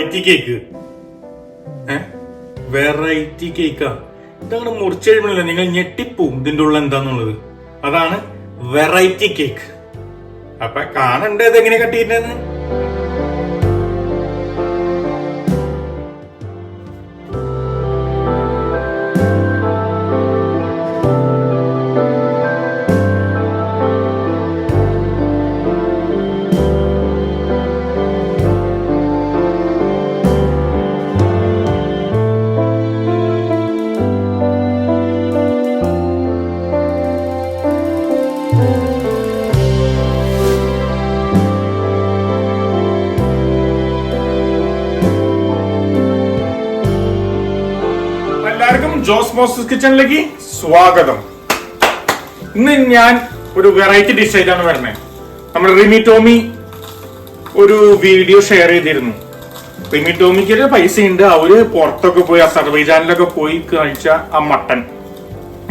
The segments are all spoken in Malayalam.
Variety cake. വെറൈറ്റി കേക്കാ ഇതങ്ങനെ മുറിച്ച് കഴിയുമ്പോഴല്ല നിങ്ങൾ ഞെട്ടിപ്പോവും ഇതിന്റെ ഉള്ള എന്താന്നുള്ളത്. അതാണ് വെറൈറ്റി കേക്ക്. അപ്പൊ കാണണ്ടേ ഇതെങ്ങനെ കട്ടിയിട്ടുണ്ടെന്ന്. ജോസ് മോസസ് കിച്ചണിലേക്ക് സ്വാഗതം. ഇന്ന് ഞാൻ ഒരു വെറൈറ്റി ഡിഷ് ആയിട്ടാണ് വരുന്നത്. നമ്മുടെ റിമി ടോമി ഒരു വീഡിയോ ഷെയർ ചെയ്തിരുന്നു. റിമി ടോമിക്ക് ഒരു പൈസ ഉണ്ട്. അവര് പുറത്തൊക്കെ പോയി അസർബൈജാനിലൊക്കെ പോയി കഴിച്ച ആ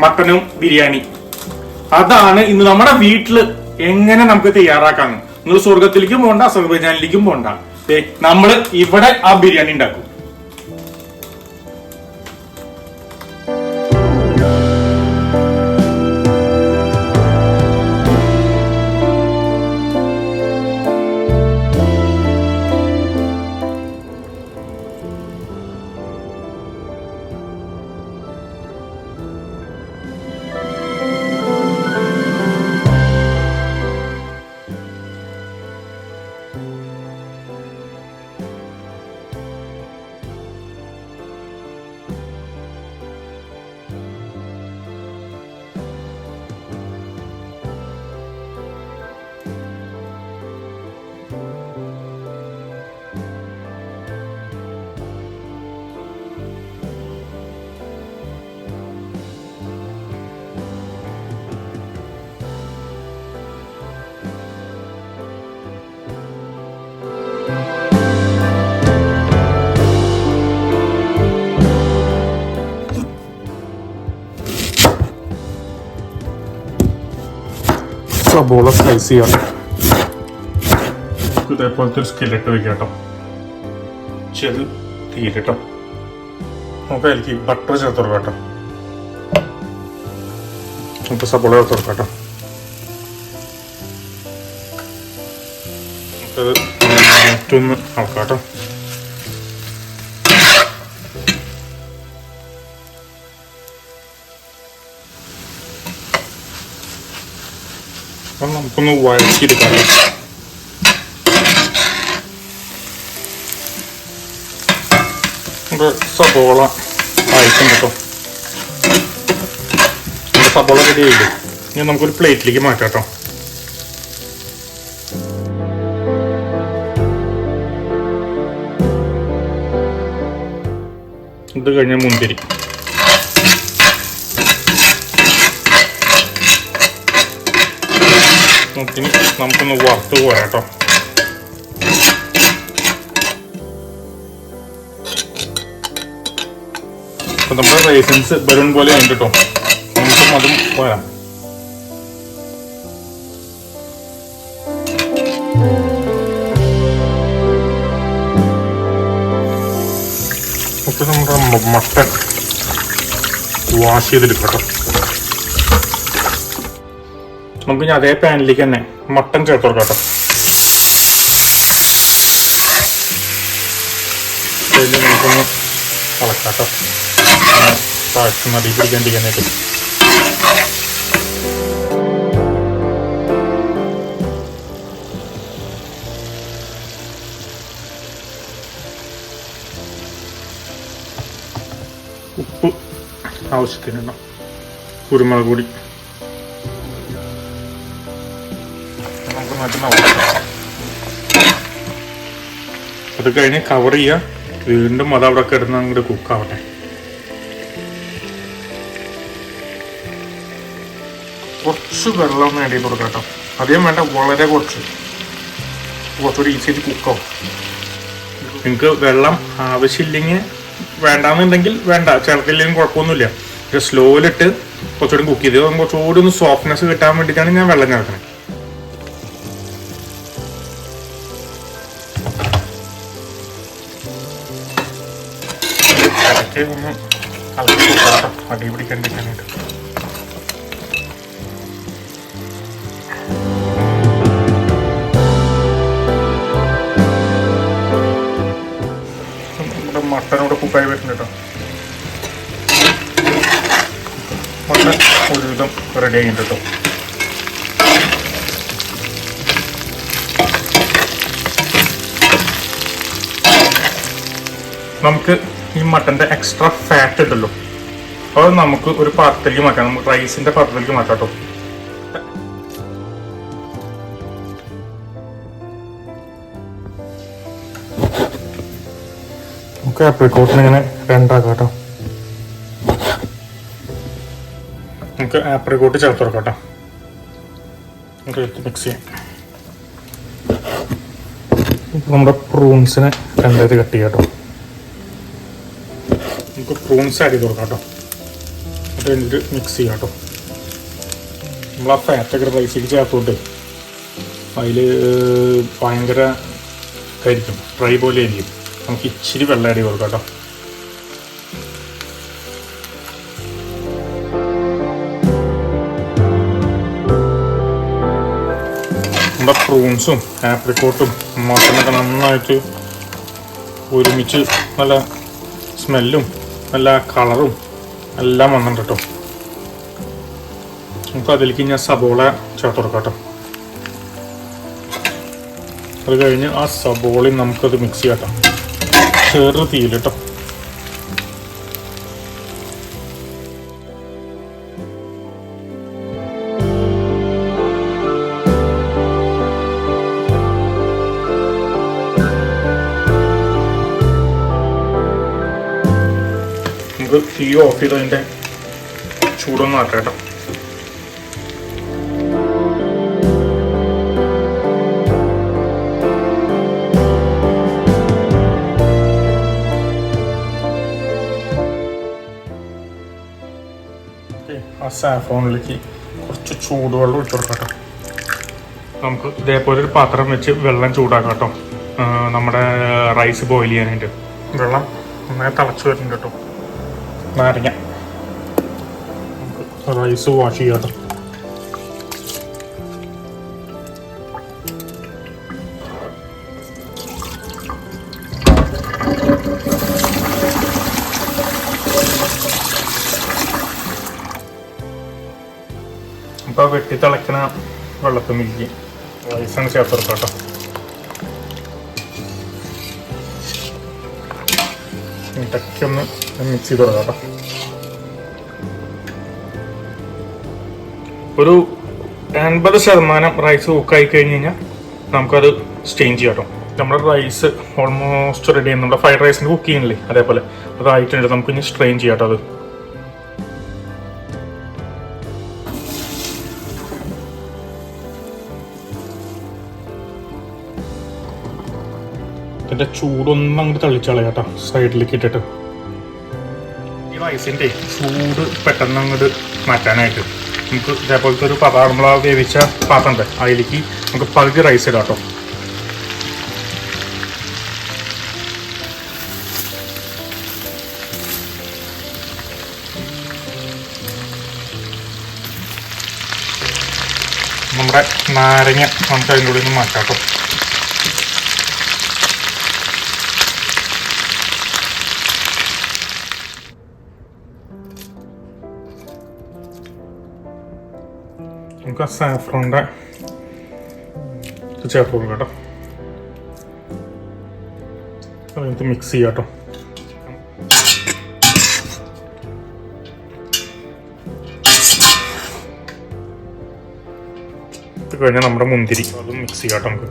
മട്ടനും ബിരിയാണി, അതാണ് ഇന്ന് നമ്മുടെ വീട്ടില് എങ്ങനെ നമുക്ക് തയ്യാറാക്കാന്ന്. നിങ്ങൾ സ്വർഗത്തിലേക്കും പോണ്ട, അസർബൈജാനിലേക്കും പോണ്ട, നമ്മള് ഇവിടെ ആ ബിരിയാണി ഉണ്ടാക്കും. സബോള സ്ലൈസ് ചെയ്യാം. ഇതേപോലത്തെ ഒരു സ്കില്ലറ്റ് വയ്ക്കാം കേട്ടോ. ചെറു തീരട്ടോ. നമുക്ക് അതിലേക്ക് ബട്ടർ ചേർത്ത് കൊടുക്കാം കേട്ടോ. നമുക്ക് സബോള ചേർത്ത് കൊടുക്കാം കേട്ടോ. നമുക്കത് മറ്റൊന്ന് നോക്കാം കേട്ടോ. നമുക്കൊന്ന് വഴറ്റിയെടുക്കാം. നമുക്ക് സബോള ആയിട്ടുണ്ട് കേട്ടോ. സബോള റെഡി ആയില്ലേ. ഇനി നമുക്കൊരു പ്ലേറ്റിലേക്ക് മാറ്റാം കേട്ടോ. ഇത് കഴിഞ്ഞ മുന്തിരി, നമുക്കൊന്ന് വറുത്ത് പോരാ കേട്ടോ. അപ്പൊ നമ്മുടെ റൈസിൻസ് ബലൂൺ പോലെ ഉണ്ട് കേട്ടോ. നമുക്കും അതും പോരാ. അപ്പൊ നമ്മുടെ മട്ടൻ വാഷ് ചെയ്തെടുക്കാം കേട്ടോ. നമുക്ക് ഇനി അതേ പാനിലേക്ക് തന്നെ മട്ടൻ ചേർത്ത് കൊടുക്കാം കേട്ടോ. നമുക്കൊന്ന് ഇളക്കാം കേട്ടോ. താഴ്ച നടി പിടിക്കാണ്ടിരിക്കാനായിട്ട്. ഉപ്പ് ആവശ്യത്തിനുണ്ടോ, കുരുമുളക് പൊടി അത് കഴിഞ്ഞ് കവർ ചെയ്യുക. വീണ്ടും അത് അവിടെ കിടന്ന് അങ്ങോട്ട് കുക്കാവട്ടെ. കുറച്ച് വെള്ളം ഒന്ന് ആഡ് ചെയ്ത് കൊടുക്കാം കേട്ടോ. അധികം വേണ്ട, വളരെ കുറച്ചുകൂടി ഈസി ആയിട്ട് കുക്കാവും. നിങ്ങൾക്ക് വെള്ളം ആവശ്യമില്ലെങ്കിൽ വേണ്ടാന്നുണ്ടെങ്കിൽ വേണ്ട, ചേർത്തില്ലെങ്കിലും കുഴപ്പമൊന്നുമില്ല. പക്ഷെ സ്ലോയിലിട്ട് കുറച്ചുകൂടി കുക്ക് ചെയ്ത് കുറച്ചുകൂടി ഒന്ന് സോഫ്റ്റ്നെസ് കിട്ടാൻ വേണ്ടിയിട്ടാണ് ഞാൻ വെള്ളം ചേർക്കുന്നത്. ജസ്റ്റ് ഒന്ന് കളക്കി കൊടുക്കാം അടി പിടിക്കാണ്ടിരിക്കാനായിട്ട്. നമ്മുടെ മട്ടനോട് കുക്കായി വരുന്നുണ്ട് കേട്ടോ. മട്ടൻ ഒരുവിധം റെഡി ആയിട്ടുണ്ട് കേട്ടോ. നമുക്ക് ഈ മട്ടൻ്റെ എക്സ്ട്രാ ഫാറ്റ് ഉണ്ടല്ലോ, അത് നമുക്ക് ഒരു പാത്രത്തിലേക്ക് മാറ്റാം. നമുക്ക് റൈസിൻ്റെ പാത്രത്തിലേക്ക് മാറ്റാം കേട്ടോ. നമുക്ക് ആപ്രിക്കോട്ടിന് ഇങ്ങനെ രണ്ടാക്കാം കേട്ടോ. നമുക്ക് ആപ്രിക്കോട്ട് ചേർത്ത് കൊടുക്കാം കേട്ടോ. നമുക്ക് മിക്സ് ചെയ്യാം. നമ്മുടെ പ്രൂൺസിനെ രണ്ടായിട്ട് കട്ട് ചെയ്യാം കേട്ടോ. നമുക്ക് പ്രൂൺസ് ആഡ് ചെയ്ത് കൊടുക്കാം കേട്ടോ. അത് കഴിഞ്ഞിട്ട് മിക്സ് ചെയ്യാം കേട്ടോ. നമ്മൾ ആ ഫാറ്റൊക്കെ റൈസിലേക്ക് ചേർത്തോട്ട് അതിൽ ഭയങ്കര ആയിരിക്കും, ഡ്രൈ പോലെ ആയിരിക്കും. നമുക്ക് ഇച്ചിരി വെള്ളം ആഡ് ചെയ്ത് കൊടുക്കാം കേട്ടോ. നമ്മുടെ പ്രൂൺസും ആപ്രിക്കോട്ടും മട്ടനൊക്കെ നന്നായിട്ട് ഒരുമിച്ച് നല്ല സ്മെല്ലും നല്ല കളറും എല്ലാം വന്നിട്ടുണ്ട് കേട്ടോ. നമുക്ക് അതിലേക്ക് ഞാൻ സബോള ചേർത്ത് കൊടുക്കാം കേട്ടോ. അത് കഴിഞ്ഞ് ആ സബോളയും നമുക്കത് മിക്സ് ചെയ്യാം കേട്ടോ. ചെറു തീയിൽ കേട്ടോ. തീ ഓഫ് ചെയ്ത് അതിൻ്റെ ചൂടൊന്നും മാറ്റാം കേട്ടോ. ആ സാഫ്രോണിലേക്ക് കുറച്ച് ചൂടുവെള്ളം ഒഴിച്ചു കൊടുക്കാം കേട്ടോ. നമുക്ക് ഇതേപോലെ ഒരു പാത്രം വെച്ച് വെള്ളം ചൂടാക്കാം കേട്ടോ. നമ്മുടെ റൈസ് ബോയിൽ ചെയ്യാനായിട്ട് വെള്ളം നന്നായി തിളച്ച് വരുന്നുണ്ട് കേട്ടോ. നാരങ്ങ നമുക്ക് റൈസ് വാഷ് ചെയ്യാം കേട്ടോ. അപ്പോൾ വെട്ടി തിളയ്ക്കുന്ന വെള്ളത്തിൽ മില്ലിക്ക് റൈസാണ് ചേർത്ത് കൊടുക്കാം കേട്ടോ. ഇതൊക്കെ ഒന്ന് മിക്സ് ചെയ്ത് കൊടുക്കാം കേട്ടോ. ഒരു 80% റൈസ് കുക്കായി കഴിഞ്ഞ് കഴിഞ്ഞാൽ നമുക്കത് സ്റ്റെയിൻ ചെയ്യാം കേട്ടോ. നമ്മുടെ റൈസ് ഓൾമോസ്റ്റ് റെഡി ആയി. നമ്മുടെ ഫ്രൈഡ് റൈസിന് കുക്ക് ചെയ്യുന്നില്ലേ അതേപോലെ അതായിട്ടുണ്ട്. നമുക്ക് ഇനി സ്ട്രെയിൻ ചെയ്യാം കേട്ടോ. അത് ഇതിൻ്റെ ചൂടൊന്നും അങ്ങോട്ട് തളിച്ചളയാം കേട്ടോ. സൈഡിലേക്ക് ഇട്ടിട്ട് ഈ റൈസിൻ്റെ ചൂട് പെട്ടെന്ന് അങ്ങോട്ട് മാറ്റാനായിട്ട് നമുക്ക് ഇതേപോലത്തെ ഒരു നമ്മൾ വേവിച്ച പാത്രം ഉണ്ട്, അതിലേക്ക് നമുക്ക് പകുതി റൈസ് ഇടാം കേട്ടോ. നമ്മുടെ നാരങ്ങ നമുക്ക് അതിൻ്റെ ഉള്ളിൽ നിന്ന് മാറ്റാം കേട്ടോ. നമുക്ക് സാഫ്രോണിൻ്റെ ചേർത്ത് കൊടുക്കാം കേട്ടോ. അതിനകത്ത് മിക്സ് ചെയ്യാം കേട്ടോ. ഇത് കഴിഞ്ഞാൽ നമ്മുടെ മുന്തിരി അതും മിക്സ് ചെയ്യാം കേട്ടോ. നമുക്ക്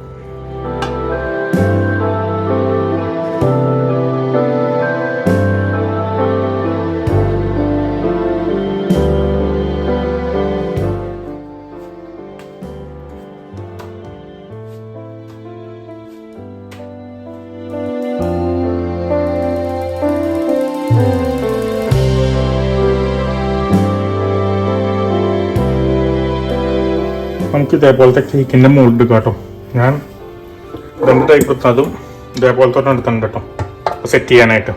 നമുക്ക് ഇതേപോലത്തെ കേക്കിൻ്റെ മോൾഡ് കേട്ടോ. ഞാൻ 2 ടൈപ്പ് എടുത്ത് അതും ഇതേപോലത്തെ എടുത്തിട്ടുണ്ട് കേട്ടോ സെറ്റ് ചെയ്യാനായിട്ട്.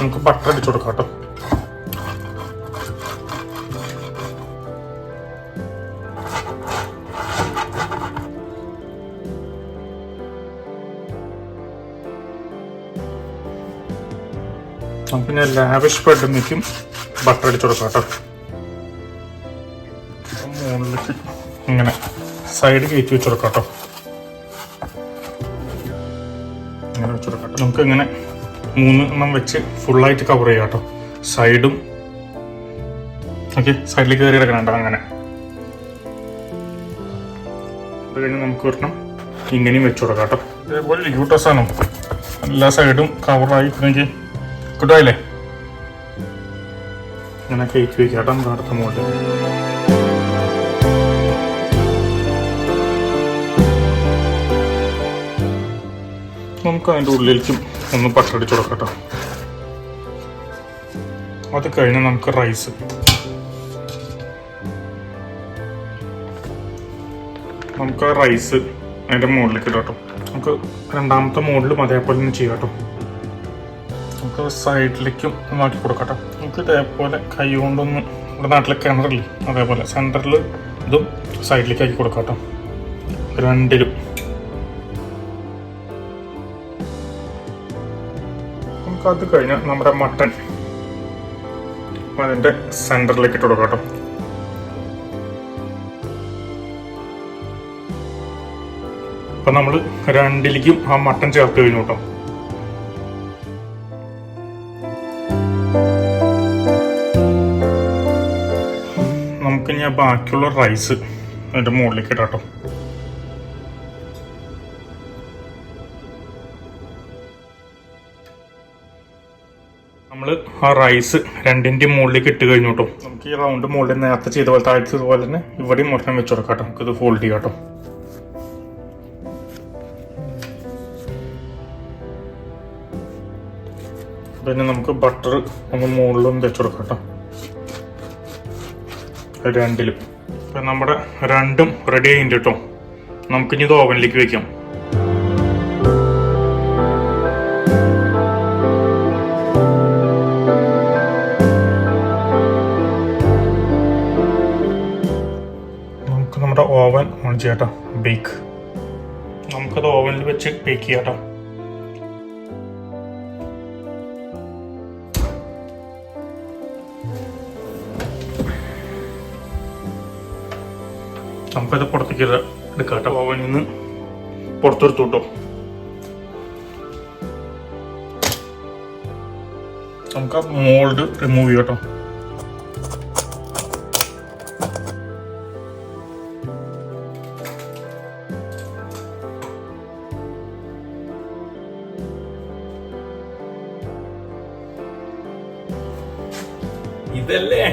നമുക്ക് ബട്ടർ അടിച്ചു കൊടുക്കാം കേട്ടോ. നമുക്ക് ഞാൻ ലാവിഷ് ബ്രെഡിലേക്കും ബട്ടർ അടിച്ചു കൊടുക്കാം കേട്ടോ. മുകളിലേക്ക് ഇങ്ങനെ സൈഡ് കയറ്റി വെച്ച് കൊടുക്കാം കേട്ടോ. ഇങ്ങനെ വെച്ച് കൊടുക്കാം. നമുക്ക് ഇങ്ങനെ 3 എണ്ണം വെച്ച് ഫുള്ളായിട്ട് കവർ ചെയ്യാം കേട്ടോ. സൈഡും ഓക്കെ, സൈഡിലേക്ക് കയറി കിടക്കണുണ്ടോ അങ്ങനെ. അത് കഴിഞ്ഞ് നമുക്ക് ഒരെണ്ണം ഇങ്ങനെയും വെച്ച് കൊടുക്കാം കേട്ടോ. ഇതേപോലെ യൂട്ടസാണ് എല്ലാ സൈഡും കവറായി എനിക്ക് കിട്ടുമല്ലേ. ഇങ്ങനെ കയറ്റി വയ്ക്കാം കേട്ടോ. നമുക്ക് അടുത്ത മോളിൽ നമുക്ക് അതിൻ്റെ ഉള്ളിലേക്കും ഒന്ന് ബട്ടർ അടിച്ചു കൊടുക്കാം കേട്ടോ. അത് കഴിഞ്ഞ് നമുക്ക് റൈസ് അതിൻ്റെ മുകളിലേക്ക് ഇടാം കേട്ടോ. നമുക്ക് രണ്ടാമത്തെ മോഡിലും അതേപോലെ തന്നെ ചെയ്യാം കേട്ടോ. നമുക്ക് സൈഡിലേക്കും ഒന്നാക്കി കൊടുക്കാം കേട്ടോ. നമുക്ക് ഇതേപോലെ കൈ കൊണ്ടൊന്ന് നമ്മുടെ നാട്ടിലെ കിണറില്ലേ അതേപോലെ സെൻറ്ററിൽ ഇതും സൈഡിലേക്ക് ആക്കി കൊടുക്കാം കേട്ടോ. രണ്ടിലും അത് കഴിഞ്ഞ് നമ്മുടെ മട്ടൺ അതിൻ്റെ സെൻറ്ററിലേക്ക് ഇട്ട് കൊടുക്കാം കേട്ടോ. അപ്പം നമ്മൾ രണ്ടിലേക്കും ആ മട്ടൺ ചേർത്ത് കഴിഞ്ഞു കേട്ടോ. നമുക്ക് ഞാൻ ബാക്കിയുള്ള റൈസ് അതിൻ്റെ മുകളിലേക്ക് ഇടാം കേട്ടോ. നമ്മൾ ആ റൈസ് രണ്ടിൻ്റെയും മുകളിലേക്ക് ഇട്ട് കഴിഞ്ഞു കേട്ടോ. നമുക്ക് ഈ റൗണ്ട് മുകളിൽ നേരത്തെ ചെയ്ത പോലെ താഴ്ത്തതുപോലെ തന്നെ ഇവിടെയും ഒരെണ്ണം വെച്ച് കൊടുക്കാം കേട്ടോ. നമുക്കിത് ഫോൾഡ് ചെയ്യാം കേട്ടോ. പിന്നെ നമുക്ക് ബട്ടർ ഒന്ന് മുകളിലും വെച്ച് കൊടുക്കാം കേട്ടോ. രണ്ടിലും ഇപ്പം നമ്മുടെ രണ്ടും റെഡി ആയിട്ടുണ്ട് കേട്ടോ. നമുക്കിനി ഇത് ഓവനിലേക്ക് വെക്കാം. നമ്മുടെ ഓവൻ ഓൺ ചെയ്യാം കേട്ടോ. ബേക്ക് നമുക്കത് ഓവനിൽ വെച്ച് ബേക്ക് ചെയ്യാം കേട്ടോ. നമുക്കത് പുറത്തേക്ക് എടുക്കാം കേട്ടോ. ഓവനിൽ നിന്ന് പുറത്തെടുത്തു കേട്ടോ. നമുക്ക് ആ മോൾഡ് റിമൂവ് ചെയ്യാം കേട്ടോ. ഇതല്ലേ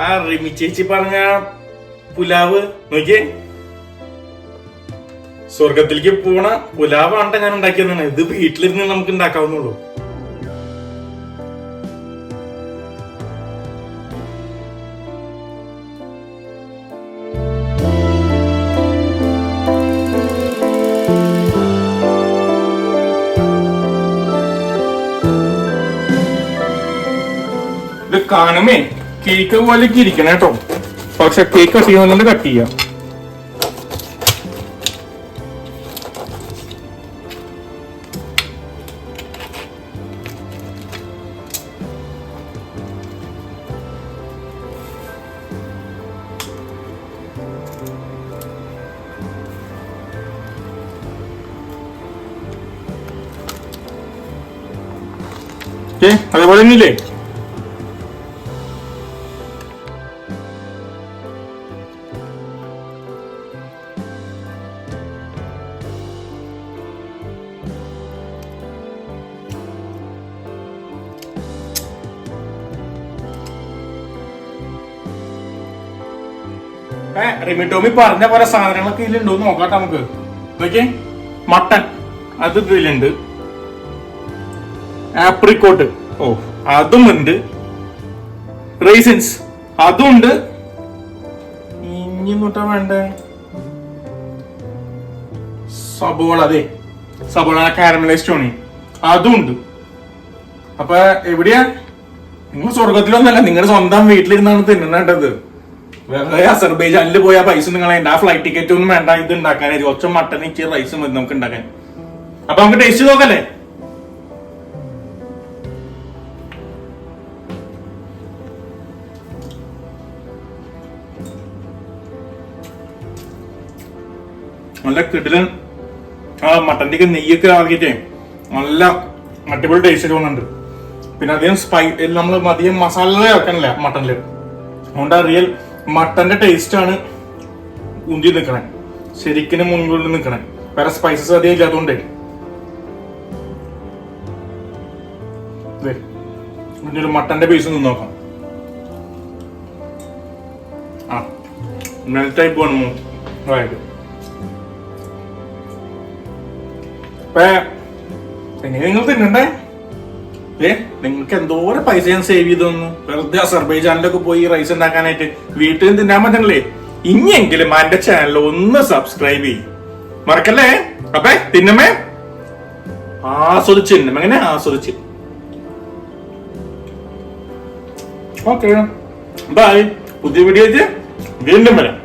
ആ റിമി ചേച്ചി പറഞ്ഞ പുലാവ്? നോക്കിയേ, സ്വർഗത്തിലേക്ക് പോണ പുലാവാണ്ട ഞാൻ ഉണ്ടാക്കിയതാണ്. ഇത് വീട്ടിലിരുന്ന് നമുക്ക് ഉണ്ടാക്കാവുന്നുള്ളൂ. ഇത് കാണുമേ കേക്ക് പോലെയൊക്കെ ഇരിക്കണം കേട്ടോ. പക്ഷെ കേക്ക് കട്ട് ചെയ്യുന്നതുകൊണ്ട് കട്ട് ചെയ്യാം. അതേപോലെ തന്നെയില്ലേ? റിമി ടോമി പറഞ്ഞ പോലെ സാധനങ്ങളൊക്കെ ഇതിലുണ്ടോ നോക്കാട്ടെ നമുക്ക്. ഓക്കെ, മട്ടൺ അത് ഇതിലുണ്ട്. ആപ്രിക്കോട്ട് അതും ഉണ്ട്. റൈസിൻസ് അതും ഉണ്ട്. ഇനി നോട്ടാ വേണ്ടേ? സബോള, അതെ സബോള കാരമലൈസ്ഡ് ഓണി അതും ഉണ്ട്. അപ്പൊ എവിടെയാ നിങ്ങൾ സ്വർഗത്തിലൊന്നല്ല, നിങ്ങളുടെ സ്വന്തം വീട്ടിലിരുന്നാണ് തിന്നേണ്ടത്. വേറെ അസർബൈജാനിൽ പോയ പൈസ നിങ്ങൾ ആ ഫ്ലൈറ്റ് ടിക്കറ്റ് ഒന്നും വേണ്ട, ഇത് ഉണ്ടാക്കാനായിട്ട് കുറച്ച് മട്ടൺ ഇച്ചിരി റൈസും മതി നമുക്ക് ഉണ്ടാക്കാൻ. അപ്പൊ നമുക്ക് ടേസ്റ്റ് നോക്കല്ലേ? നല്ല കിടിലൻ മട്ടന്റെ നെയ്യൊക്കെ ആക്കിട്ടേ നല്ല അടിപൊളി ടേസ്റ്റ് തോന്നുന്നുണ്ട്. പിന്നെ അധികം നമ്മൾ അധികം മസാല ചേർക്കണില്ല മട്ടനില്, അതുകൊണ്ട് റിയൽ മട്ടന്റെ ടേസ്റ്റ് ആണ് ഉന്തി നിൽക്കണേ, ശരിക്കും മുൻകൊള്ളി നിൽക്കണേ. വേറെ സ്പൈസസ് അധികം ഇല്ലാത്തതുകൊണ്ടേ. ഒരു മട്ടന്റെ പീസ് നിന്ന് നോക്കാം. ആ മെൽറ്റായി പോകണം. നിങ്ങൾ തിന്നണ്ടേ? നിങ്ങൾക്ക് എന്തോരം പൈസ ഞാൻ സേവ് ചെയ്തൊന്നു. വെറുതെ അസർബൈജാനിലൊക്കെ പോയി റൈസ് ഉണ്ടാക്കാനായിട്ട് വീട്ടിൽ തിന്നാൻ പറ്റണല്ലേ? ഇനിയെങ്കിലും എന്റെ ചാനൽ ഒന്ന് സബ്സ്ക്രൈബ് ചെയ്യും മറക്കല്ലേ. അപ്പൊ തിന്നമേ ആസ്വദിച്ച് തിന്നും, എങ്ങനെ ആസ്വദിച്ച്. Okay bye. പുതിയ വീഡിയോ വീണ്ടും വരാം.